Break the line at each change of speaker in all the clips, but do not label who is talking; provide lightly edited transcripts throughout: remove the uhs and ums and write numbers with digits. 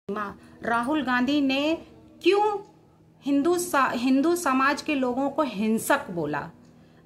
राहुल गांधी ने क्यों हिंदू समाज के लोगों को हिंसक बोला?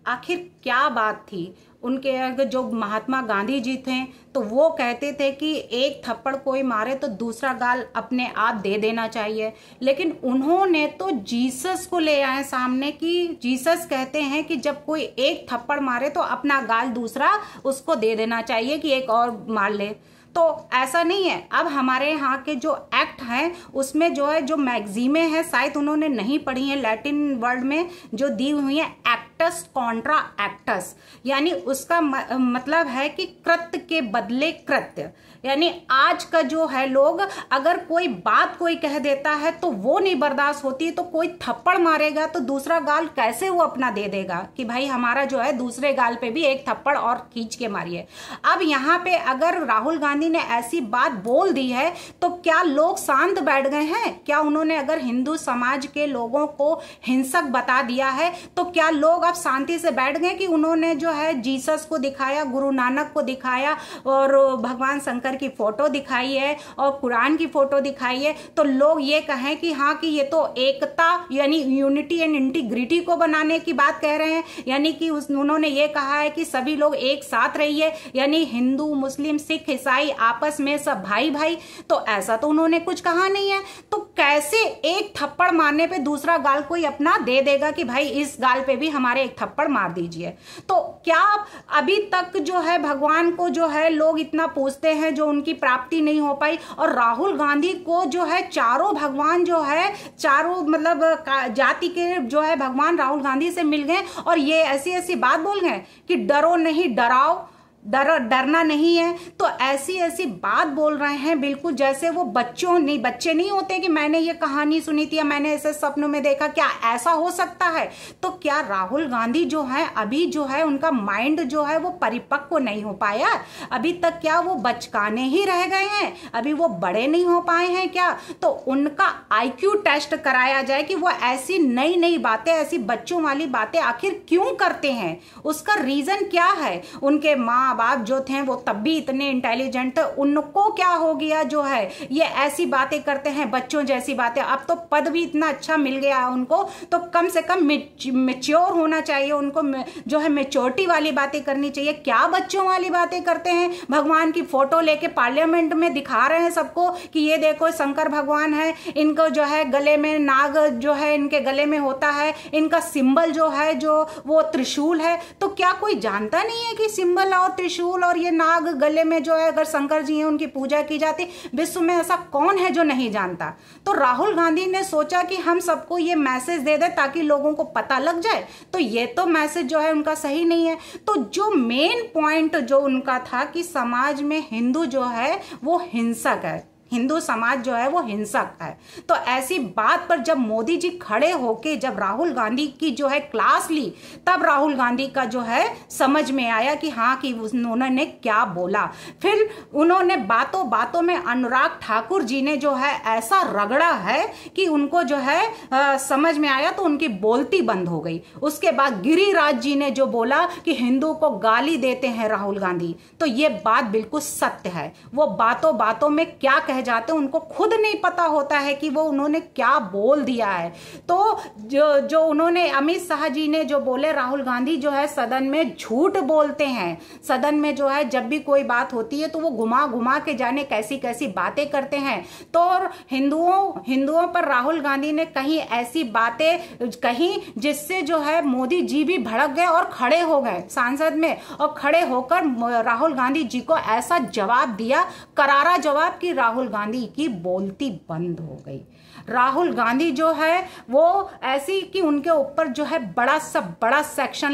आखिर क्या बात थी? उनके अगर जो महात्मा गांधी जी थे तो वो कहते थे कि एक थप्पड़ कोई मारे तो दूसरा गाल अपने आप दे देना चाहिए, लेकिन उन्होंने तो जीसस को ले आए सामने कि जीसस कहते हैं कि जब कोई एक थप्पड़ मारे तो अपना गाल दूसरा उसको दे देना चाहिए कि एक और मार ले। तो ऐसा नहीं है। अब हमारे यहाँ के जो एक्ट हैं उसमें जो है जो मैगजीमें हैं शायद उन्होंने नहीं पढ़ी हैं, लैटिन वर्ड में जो दी हुई है एक्टस कॉन्ट्रा एक्टस, यानी उसका मतलब है कि कृत्य के बदले कृत्य। यानी आज का जो है लोग अगर कोई बात कोई कह देता है तो वो नहीं बर्दाश्त होती, तो कोई थप्पड़ मारेगा तो दूसरा गाल कैसे वो अपना दे देगा कि भाई हमारा जो है दूसरे गाल पे भी एक थप्पड़ और खींच के मारिए। अब यहाँ पे अगर राहुल गांधी ने ऐसी बात बोल दी है तो क्या लोग शांत बैठ गए हैं? क्या उन्होंने अगर हिंदू समाज के लोगों को हिंसक बता दिया है तो क्या लोग अब शांति से बैठ गए कि उन्होंने जो है जीसस को दिखाया, गुरु नानक को दिखाया और भगवान शंकर की फोटो दिखाई है और कुरान की फोटो दिखाई है, तो लोग ये कहें कि हाँ कि ये तो एकता यानी यूनिटी एंड इंटीग्रिटी को बनाने की बात कह रहे हैं, यानी कि उन्होंने ये कहा है कि सभी लोग एक साथ रहिए, यानी हिंदू मुस्लिम सिख ईसाई आपस में सब भाई भाई। तो ऐसा तो उन्होंने कुछ कहा नहीं है, तो कैसे एक थप्पड़ मारने पे दूसरा गाल कोई अपना दे देगा कि भाई इस गाल पे भी हमारे एक थप्पड़ मार दीजिए? तो क्या अभी तक जो है भगवान को जो है लोग इतना पूछते हैं जो उनकी प्राप्ति नहीं हो पाई, और राहुल गांधी को जो है चारों भगवान जो है चारों मतलब जाति के जो है भगवान राहुल गांधी से मिल गए और ये ऐसी ऐसी बात बोल गए कि डरो नहीं डराओ, डरना नहीं है। तो ऐसी ऐसी बात बोल रहे हैं बिल्कुल जैसे वो बच्चे नहीं होते कि मैंने ये कहानी सुनी थी या मैंने ऐसे सपनों में देखा। क्या ऐसा हो सकता है? तो क्या राहुल गांधी जो है अभी जो है उनका माइंड जो है वो परिपक्व नहीं हो पाया? अभी तक क्या वो बचकाने ही रह गए हैं? अभी वो बड़े नहीं हो पाए हैं क्या? तो उनका IQ टेस्ट कराया जाए कि वो ऐसी नई नई बातें, ऐसी बच्चों वाली बातें आखिर क्यों करते हैं, उसका रीजन क्या है। उनके माँ बाप जो थे वो तब भी इतने इंटेलिजेंट थे, उनको क्या हो गया जो है ये ऐसी बातें करते हैं बच्चों जैसी बातें। अब तो पद भी इतना अच्छा मिल गया है उनको, तो कम से कम मेच्योर होना चाहिए उनको, जो है मेच्योरिटी वाली बातें करनी चाहिए। क्या बच्चों वाली बातें करते हैं? भगवान की फोटो लेके पार्लियामेंट में दिखा रहे हैं सबको कि ये देखो शंकर भगवान है, इनको जो है गले में नाग जो है इनके गले में होता है, इनका सिंबल जो है जो वो त्रिशूल है। तो क्या कोई जानता नहीं है कि सिंबल और त्रिशूल और ये नाग गले में जो है अगर शंकर जी हैं उनकी पूजा की जाती? विश्व में ऐसा कौन है जो नहीं जानता? तो राहुल गांधी ने सोचा कि हम सबको ये मैसेज दे दे ताकि लोगों को पता लग जाए, तो ये तो मैसेज जो है उनका सही नहीं है। तो जो मेन पॉइंट जो उनका था कि समाज में हिंदू जो है वो हिंसक है, हिंदू समाज जो है वो हिंसक है, तो ऐसी बात पर जब मोदी जी खड़े होके जब राहुल गांधी की जो है क्लास ली तब राहुल गांधी का जो है समझ में आया कि हाँ कि उन्होंने क्या बोला। फिर उन्होंने बातों बातों में अनुराग ठाकुर जी ने जो है ऐसा रगड़ा है कि उनको जो है समझ में आया, तो उनकी बोलती बंद हो गई। उसके बाद गिरिराज जी ने जो बोला कि हिंदू को गाली देते हैं राहुल गांधी, तो ये बात बिल्कुल सत्य है। वो बातों बातों में क्या कह जाते उनको खुद नहीं पता होता है कि वो उन्होंने क्या बोल दिया है। तो जो उन्होंने अमित शाह जी ने जो बोले, राहुल गांधी जो है सदन में झूठ बोलते हैं। सदन में जो है जब भी कोई बात होती है तो वो घुमा घुमा के जाने कैसी कैसी बातें करते हैं। तो हिंदुओं पर राहुल गांधी ने कहीं ऐसी बातें कही जिससे जो है मोदी जी भी भड़क गए और खड़े हो गए सांसद में, और खड़े होकर राहुल गांधी जी को ऐसा जवाब दिया, करारा जवाब, कि राहुल गांधी की बोलती बंद हो गई। राहुल गांधी जो है वो ऐसी कि उनके ऊपर जो है बड़ा एक्शन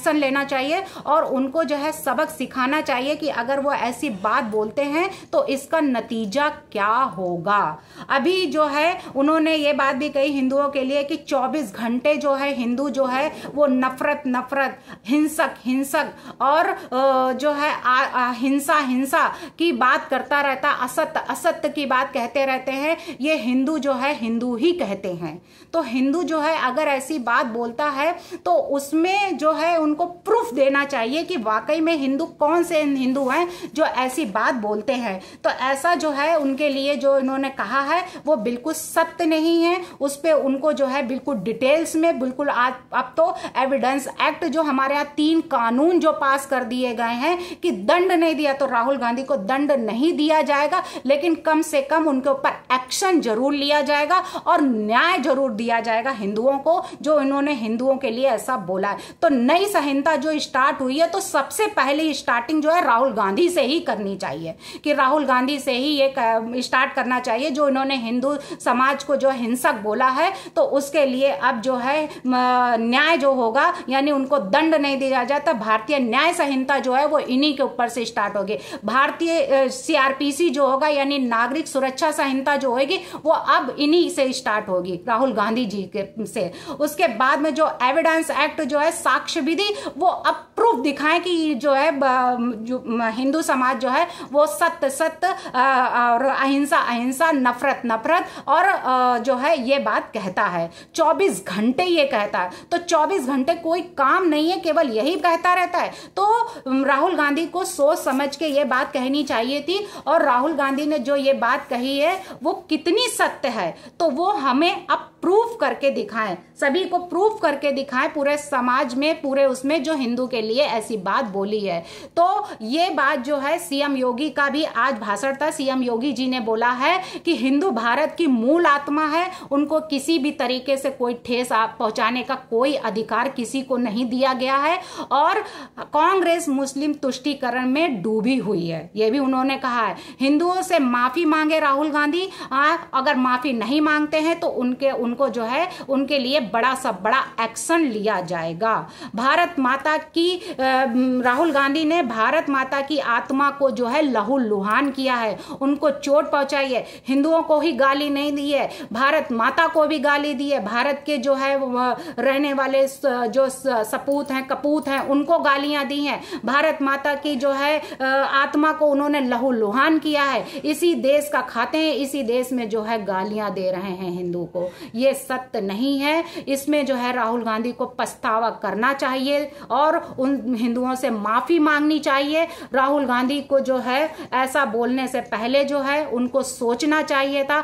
लेना चाहिए और उनको जो है सबक सिखाना चाहिए कि अगर वो ऐसी बात बोलते हैं तो इसका नतीजा क्या होगा। अभी जो है उन्होंने ये बात भी कही हिंदुओं के लिए कि 24 घंटे जो है हिंदू जो है वो नफरत हिंसक और जो है हिंसा की बात करता रहता, असत्य की बात कहते रहते हैं, ये हिंदू जो है हिंदू ही कहते हैं। तो हिंदू जो है अगर ऐसी बात बोलता है तो उसमें जो है उनको प्रूफ देना चाहिए कि वाकई में हिंदू कौन से हिंदू हैं जो ऐसी बात बोलते हैं। तो ऐसा जो है उनके लिए जो इन्होंने कहा है वो बिल्कुल सत्य नहीं है। उस पर उनको जो है बिल्कुल डिटेल्स में बिल्कुल अब तो एविडेंस एक्ट जो हमारे यहाँ 3 कानून जो पास कर दिए गए हैं कि दंड नहीं दिया तो राहुल गांधी को दंड नहीं दिया जाएगा, लेकिन कम से कम उनके ऊपर एक्शन जरूर लिया जाएगा और न्याय जरूर दिया जाएगा हिंदुओं को, जो इन्होंने हिंदुओं के लिए ऐसा बोला है। तो नई संहिता जो स्टार्ट हुई है तो सबसे पहले स्टार्टिंग जो है राहुल गांधी से ही करनी चाहिए, कि राहुल गांधी से ही ये स्टार्ट करना चाहिए जो इन्होंने हिंदू समाज को जो हिंसक बोला है। तो उसके लिए अब जो है न्याय जो होगा, यानी उनको दंड नहीं दिया जाता, भारतीय न्याय संहिता जो है वो इन्हीं के ऊपर से स्टार्ट होगी। भारतीय सीआरपीसी जो होगा यानी नागरिक सुरक्षा संहिता जो होगी वो अब इन्हीं से स्टार्ट होगी, राहुल गांधी जी के से। उसके बाद में जो एविडेंस एक्ट जो है, साक्ष्य विधि, वो अब प्रूफ दिखाएं कि जो है जो हिंदू समाज जो है वो सत्य सत्य और अहिंसा अहिंसा, नफरत नफरत और जो है ये बात कहता है। 24 घंटे ये कहता है, तो 24 घंटे कोई काम नहीं है, केवल यही कहता रहता है। तो राहुल गांधी को सोच समझ के ये बात कहनी चाहिए थी, और राहुल गांधी ने जो ये बात कही है वो कितनी सत्य है तो वो हमें अब प्रूफ करके दिखाएं, सभी को प्रूफ करके दिखाएं, पूरे समाज में, पूरे उसमें जो हिंदू के लिए ऐसी बात बोली है। तो ये बात जो है सीएम योगी का भी आज भाषण था। सीएम योगी जी ने बोला है कि हिंदू भारत की मूल आत्मा है, उनको किसी भी तरीके से कोई ठेस पहुंचाने का कोई अधिकार किसी को नहीं दिया गया है, और कांग्रेस मुस्लिम तुष्टीकरण में डूबी हुई है, ये भी उन्होंने कहा है। हिंदुओं से माफी मांगे राहुल गांधी, अगर माफी नहीं मांगते हैं तो उनको जो है उनके लिए बड़ा सा बड़ा एक्शन लिया जाएगा। भारत माता की राहुल गांधी ने भारत माता की आत्मा को जो है लहू लुहान किया है, उनको चोट पहुंचाई है, हिंदुओं को ही गाली नहीं दी है, भारत माता को भी गाली दी है, भारत के जो है रहने वाले जो सपूत हैं कपूत हैं उनको गालियां दी हैं, भारत माता की जो है आत्मा को उन्होंने लहू लुहान किया है। इसी देश का खाते हैं, इसी देश में जो है गालियां दे रहे हैं हिंदू को, ये सत्य नहीं है। इसमें जो है राहुल गांधी को पछतावा करना चाहिए और उन हिंदुओं से माफी मांगनी चाहिए। राहुल गांधी को जो है ऐसा बोलने से पहले जो है उनको सोचना चाहिए था।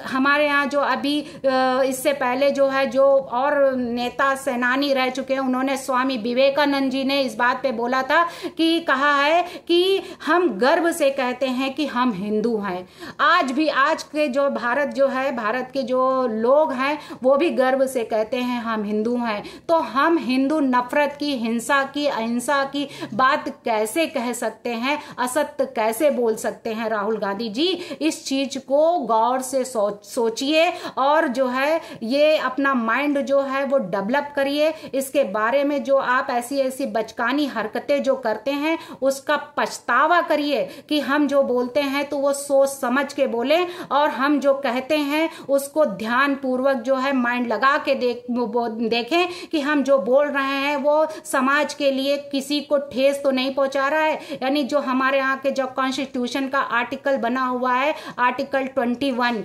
हमारे यहाँ जो अभी इससे पहले जो है जो और नेता सेनानी रह चुके हैं, उन्होंने स्वामी विवेकानंद जी ने इस बात पे बोला था कि कहा है कि हम गर्व से कहते हैं कि हम हिंदू हैं। आज भी आज के जो भारत जो है, भारत के जो लोग हैं वो भी गर्व से कहते हैं हम हिंदू हैं। तो हम हिंदू नफरत की, हिंसा की, अहिंसा की बात कैसे कह सकते हैं, असत्य कैसे बोल सकते हैं? राहुल गांधी जी इस चीज को गौर से सोचिए और जो है ये अपना माइंड जो है वो डेवलप करिए। इसके बारे में जो आप ऐसी ऐसी बचकानी हरकतें जो करते हैं उसका पछतावा करिए कि हम जो बोलते हैं तो वो सोच समझ के बोलें, और हम जो कहते हैं उसको ध्यान पूर्वक जो है माइंड लगा के देखें कि हम जो बोल रहे हैं वो समाज के लिए किसी को ठेस तो नहीं पहुंचा रहा है। यानी जो हमारे यहाँ के जो कॉन्स्टिट्यूशन का आर्टिकल बना हुआ है, आर्टिकल 21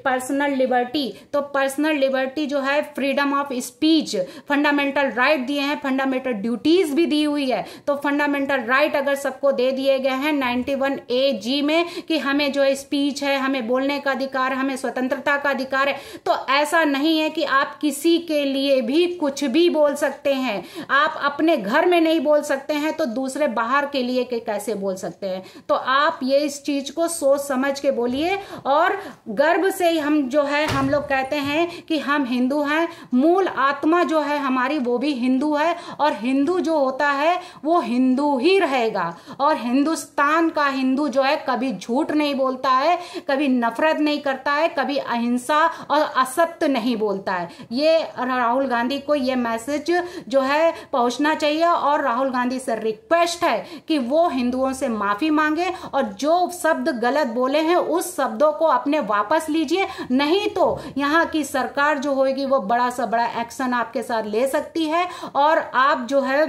पर्सनल लिबर्टी, तो पर्सनल लिबर्टी जो है freedom of speech, fundamental right दिए हैं, फंडामेंटल ड्यूटीज भी दी हुई है। तो फंडामेंटल राइट अगर सबको दे दिए गए हैं 91A(G) में कि हमें जो स्पीच है, हमें बोलने का अधिकार, हमें स्वतंत्रता का अधिकार है, तो ऐसा नहीं है कि आप किसी के लिए भी कुछ भी बोल सकते हैं। आप अपने घर में नहीं बोल सकते हैं तो दूसरे बाहर के लिए कैसे बोल सकते हैं? तो आप ये इस चीज को सोच समझ के बोलिए, और गर्व से हम जो है हम लोग कहते हैं कि हम हिंदू हैं, मूल आत्मा जो है हमारी वो भी हिंदू है, और हिंदू जो होता है वो हिंदू ही रहेगा। और हिंदुस्तान का हिंदू जो है कभी झूठ नहीं बोलता है, कभी नफरत नहीं करता है, कभी अहिंसा और असत्य नहीं बोलता है। ये राहुल गांधी को ये मैसेज जो है पहुंचना चाहिए, और राहुल गांधी से रिक्वेस्ट है कि वो हिंदुओं से माफी मांगे और जो शब्द गलत बोले हैं उस शब्दों को अपने वापस लीजिए, नहीं तो यहाँ की सरकार जो होगी वो बड़ा सा बड़ा एक्शन आपके साथ ले सकती है, और आप जो है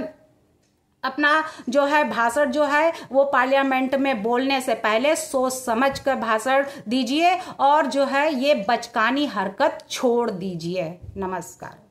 अपना जो है भाषण जो है वो पार्लियामेंट में बोलने से पहले सोच समझ कर भाषण दीजिए और जो है ये बचकानी हरकत छोड़ दीजिए। नमस्कार।